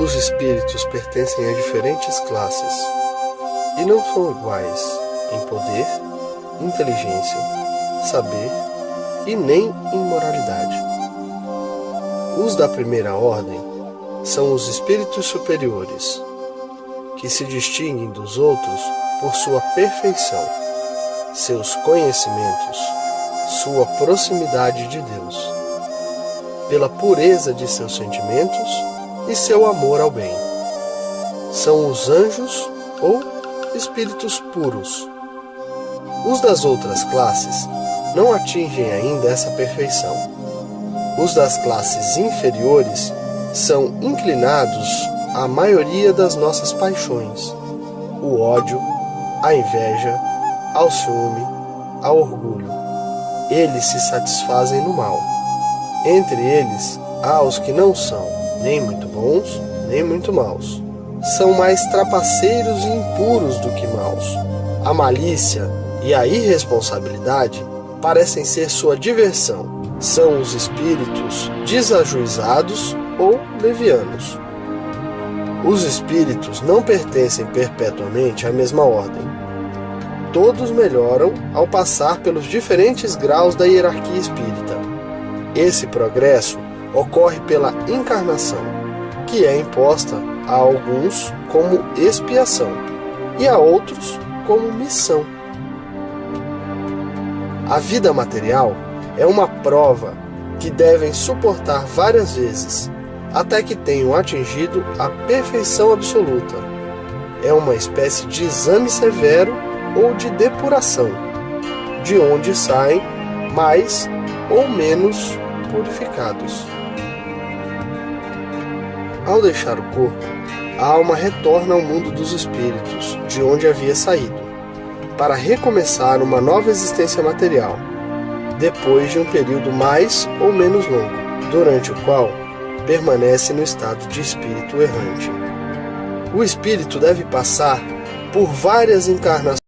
Os espíritos pertencem a diferentes classes e não são iguais em poder, inteligência, saber e nem em moralidade. Os da primeira ordem são os espíritos superiores, que se distinguem dos outros por sua perfeição, seus conhecimentos, sua proximidade de Deus, pela pureza de seus sentimentos e seu amor ao bem. São os anjos ou espíritos puros. Os das outras classes não atingem ainda essa perfeição. Os das classes inferiores são inclinados à maioria das nossas paixões: o ódio, a inveja, ao ciúme, ao orgulho. Eles se satisfazem no mal. Entre eles há os que não são nem muito bons, nem muito maus. São mais trapaceiros e impuros do que maus. A malícia e a irresponsabilidade parecem ser sua diversão. São os espíritos desajuizados ou levianos. Os espíritos não pertencem perpetuamente à mesma ordem. Todos melhoram ao passar pelos diferentes graus da hierarquia espírita. Esse progresso ocorre pela encarnação, que é imposta a alguns como expiação e a outros como missão. A vida material é uma prova que devem suportar várias vezes, até que tenham atingido a perfeição absoluta. É uma espécie de exame severo ou de depuração, de onde saem mais ou menos purificados. Ao deixar o corpo, a alma retorna ao mundo dos espíritos, de onde havia saído, para recomeçar uma nova existência material, depois de um período mais ou menos longo, durante o qual permanece no estado de espírito errante. O espírito deve passar por várias encarnações.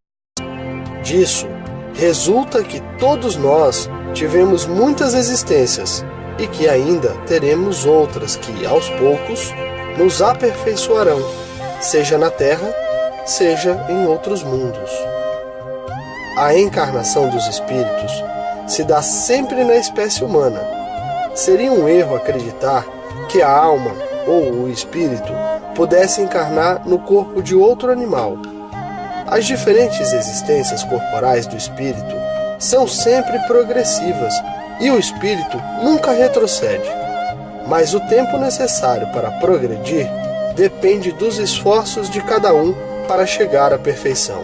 Disso resulta que todos nós tivemos muitas existências e que ainda teremos outras que, aos poucos, nos aperfeiçoarão, seja na Terra, seja em outros mundos. A encarnação dos espíritos se dá sempre na espécie humana. Seria um erro acreditar que a alma ou o espírito pudesse encarnar no corpo de outro animal. As diferentes existências corporais do espírito são sempre progressivas e o espírito nunca retrocede. Mas o tempo necessário para progredir depende dos esforços de cada um para chegar à perfeição.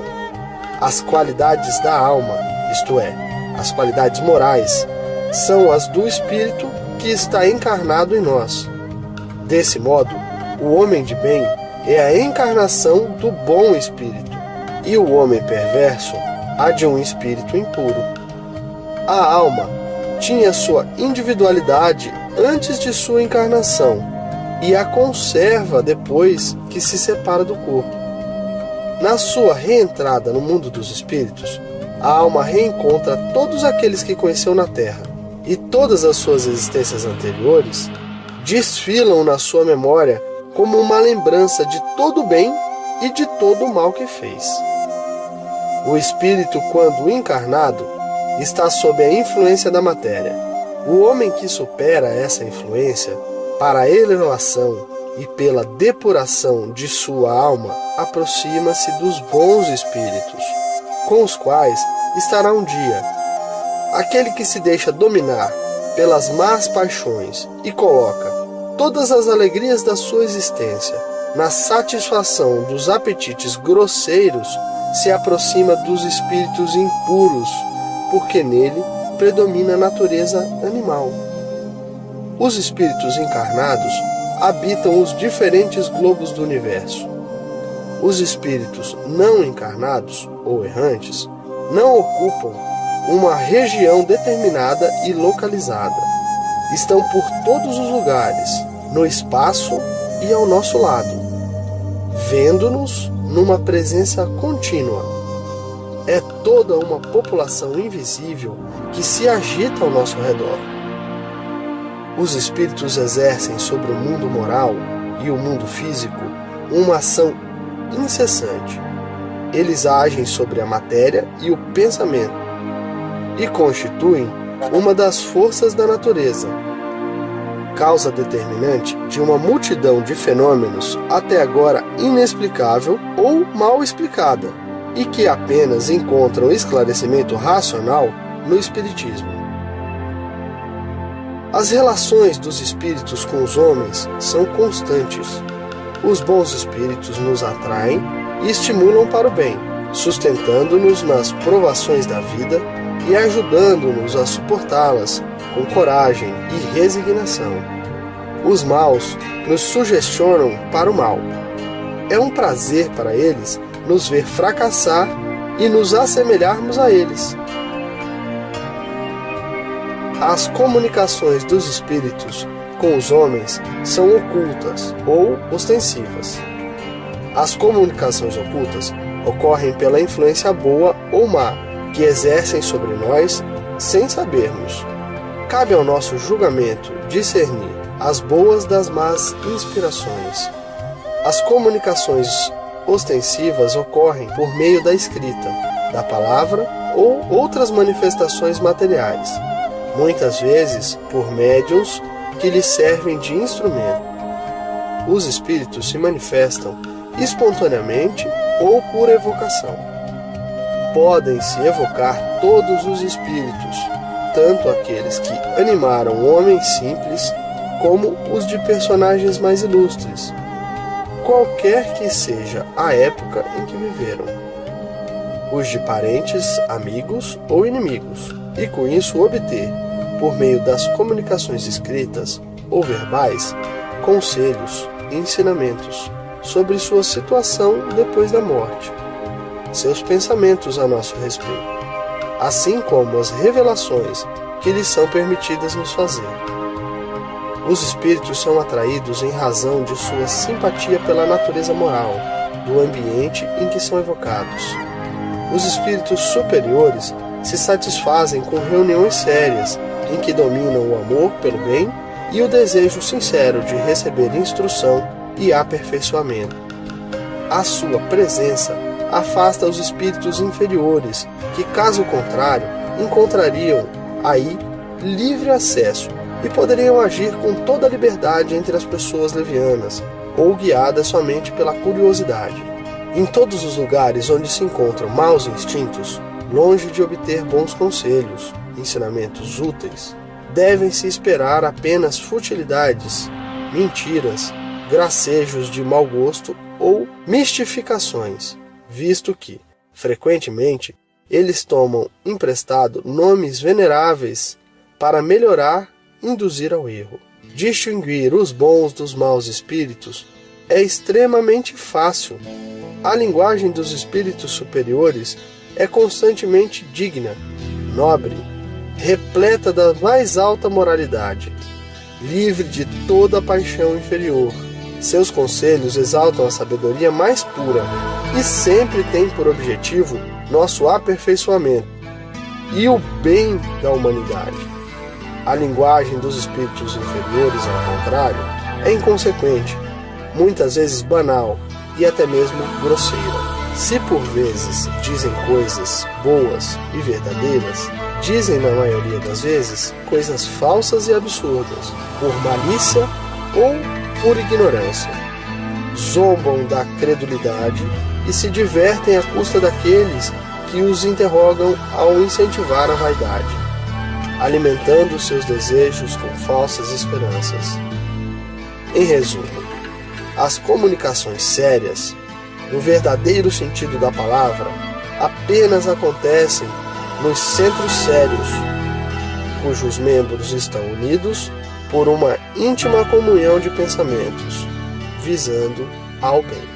As qualidades da alma, isto é, as qualidades morais, são as do espírito que está encarnado em nós. Desse modo, o homem de bem é a encarnação do bom espírito, e o homem perverso a de um espírito impuro. A alma tinha sua individualidade antes de sua encarnação e a conserva depois que se separa do corpo. Na sua reentrada no mundo dos espíritos, a alma reencontra todos aqueles que conheceu na Terra, e todas as suas existências anteriores desfilam na sua memória como uma lembrança de todo o bem e de todo o mal que fez. O espírito, quando encarnado, está sob a influência da matéria. O homem que supera essa influência, para a elevação e pela depuração de sua alma, aproxima-se dos bons espíritos, com os quais estará um dia. Aquele que se deixa dominar pelas más paixões e coloca todas as alegrias da sua existência na satisfação dos apetites grosseiros, se aproxima dos espíritos impuros, porque nele predomina a natureza animal. Os espíritos encarnados habitam os diferentes globos do universo. Os espíritos não encarnados ou errantes não ocupam uma região determinada e localizada. Estão por todos os lugares, no espaço e ao nosso lado, vendo-nos numa presença contínua. É toda uma população invisível que se agita ao nosso redor. Os espíritos exercem sobre o mundo moral e o mundo físico uma ação incessante. Eles agem sobre a matéria e o pensamento e constituem uma das forças da natureza, causa determinante de uma multidão de fenômenos até agora inexplicável ou mal explicada, e que apenas encontram esclarecimento racional no Espiritismo. As relações dos espíritos com os homens são constantes. Os bons espíritos nos atraem e estimulam para o bem, sustentando-nos nas provações da vida e ajudando-nos a suportá-las com coragem e resignação. Os maus nos sugestionam para o mal. É um prazer para eles nos ver fracassar e nos assemelharmos a eles. As comunicações dos espíritos com os homens são ocultas ou ostensivas. As comunicações ocultas ocorrem pela influência boa ou má que exercem sobre nós sem sabermos. Cabe ao nosso julgamento discernir as boas das más inspirações. As comunicações ostensivas ocorrem por meio da escrita, da palavra ou outras manifestações materiais, muitas vezes por médiuns que lhes servem de instrumento. Os espíritos se manifestam espontaneamente ou por evocação. Podem-se evocar todos os espíritos, tanto aqueles que animaram homens simples, como os de personagens mais ilustres, qualquer que seja a época em que viveram, os de parentes, amigos ou inimigos, e com isso obter, por meio das comunicações escritas ou verbais, conselhos e ensinamentos sobre sua situação depois da morte, seus pensamentos a nosso respeito, assim como as revelações que lhes são permitidas nos fazer. Os espíritos são atraídos em razão de sua simpatia pela natureza moral, do ambiente em que são evocados. Os espíritos superiores se satisfazem com reuniões sérias, em que dominam o amor pelo bem e o desejo sincero de receber instrução e aperfeiçoamento. A sua presença afasta os espíritos inferiores, que, caso contrário, encontrariam aí livre acesso e poderiam agir com toda a liberdade entre as pessoas levianas, ou guiadas somente pela curiosidade. Em todos os lugares onde se encontram maus instintos, longe de obter bons conselhos, ensinamentos úteis, devem-se esperar apenas futilidades, mentiras, gracejos de mau gosto ou mistificações, visto que, frequentemente, eles tomam emprestado nomes veneráveis para melhorar e induzir ao erro. Distinguir os bons dos maus espíritos é extremamente fácil. A linguagem dos espíritos superiores é constantemente digna, nobre, repleta da mais alta moralidade, livre de toda paixão inferior. Seus conselhos exaltam a sabedoria mais pura e sempre têm por objetivo nosso aperfeiçoamento e o bem da humanidade. A linguagem dos espíritos inferiores, ao contrário, é inconsequente, muitas vezes banal e até mesmo grosseira. Se por vezes dizem coisas boas e verdadeiras, dizem na maioria das vezes coisas falsas e absurdas, por malícia ou por ignorância. Zombam da credulidade e se divertem à custa daqueles que os interrogam ao incentivar a vaidade, alimentando seus desejos com falsas esperanças. Em resumo, as comunicações sérias, no verdadeiro sentido da palavra, apenas acontecem nos centros sérios, cujos membros estão unidos por uma íntima comunhão de pensamentos, visando ao bem.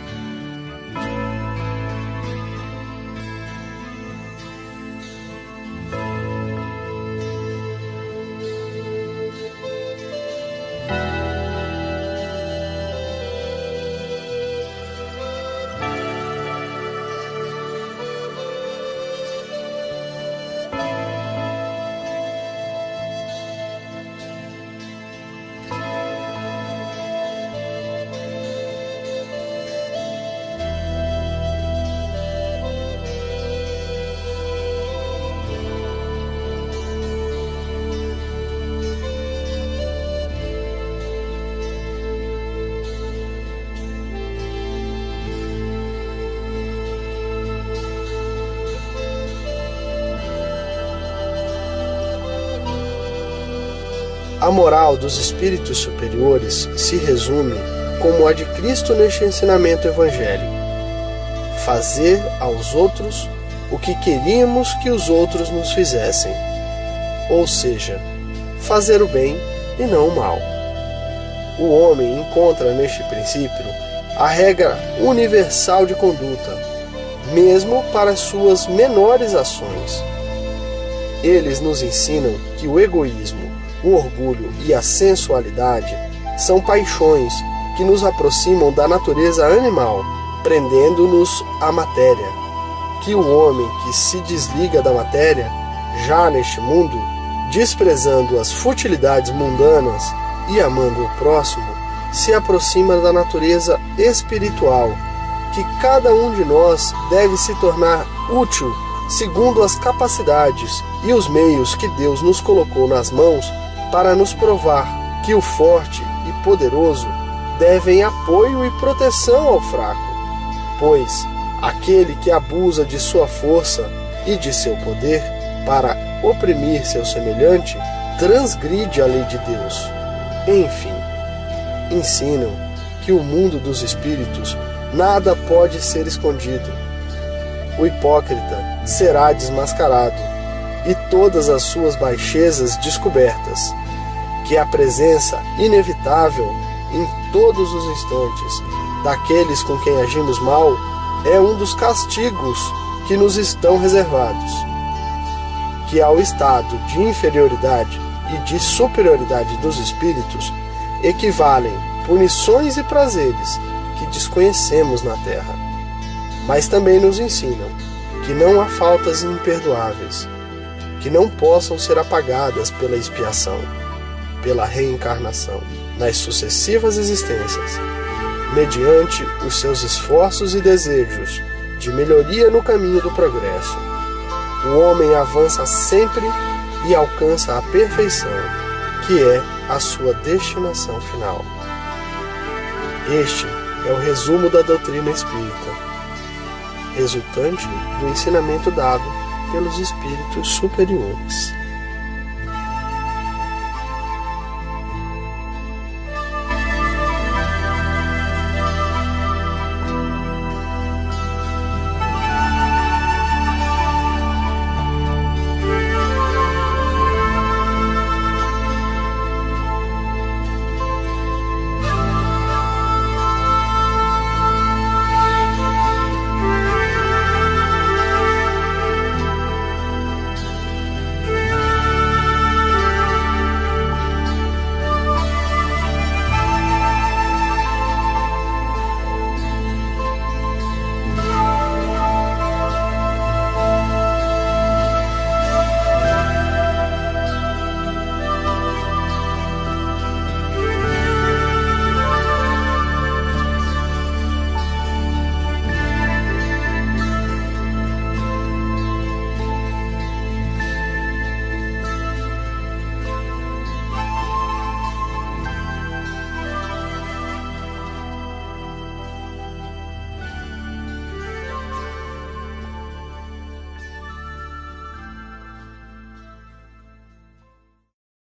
A moral dos espíritos superiores se resume como a de Cristo neste ensinamento evangélico: fazer aos outros o que queríamos que os outros nos fizessem, ou seja, fazer o bem e não o mal. O homem encontra neste princípio a regra universal de conduta, mesmo para suas menores ações. Eles nos ensinam que o egoísmo, o orgulho e a sensualidade são paixões que nos aproximam da natureza animal, prendendo-nos à matéria, que o homem que se desliga da matéria, já neste mundo, desprezando as futilidades mundanas e amando o próximo, se aproxima da natureza espiritual, que cada um de nós deve se tornar útil segundo as capacidades e os meios que Deus nos colocou nas mãos para nos provar que o forte e poderoso devem apoio e proteção ao fraco, pois aquele que abusa de sua força e de seu poder para oprimir seu semelhante transgride a lei de Deus. Enfim, ensinam que o mundo dos espíritos nada pode ser escondido. O hipócrita será desmascarado e todas as suas baixezas descobertas, que a presença inevitável em todos os instantes daqueles com quem agimos mal é um dos castigos que nos estão reservados, que ao estado de inferioridade e de superioridade dos espíritos equivalem punições e prazeres que desconhecemos na terra. Mas também nos ensinam que não há faltas imperdoáveis, que não possam ser apagadas pela expiação, pela reencarnação, nas sucessivas existências, mediante os seus esforços e desejos de melhoria no caminho do progresso. O homem avança sempre e alcança a perfeição, que é a sua destinação final. Este é o resumo da doutrina espírita, resultante do ensinamento dado pelos espíritos superiores.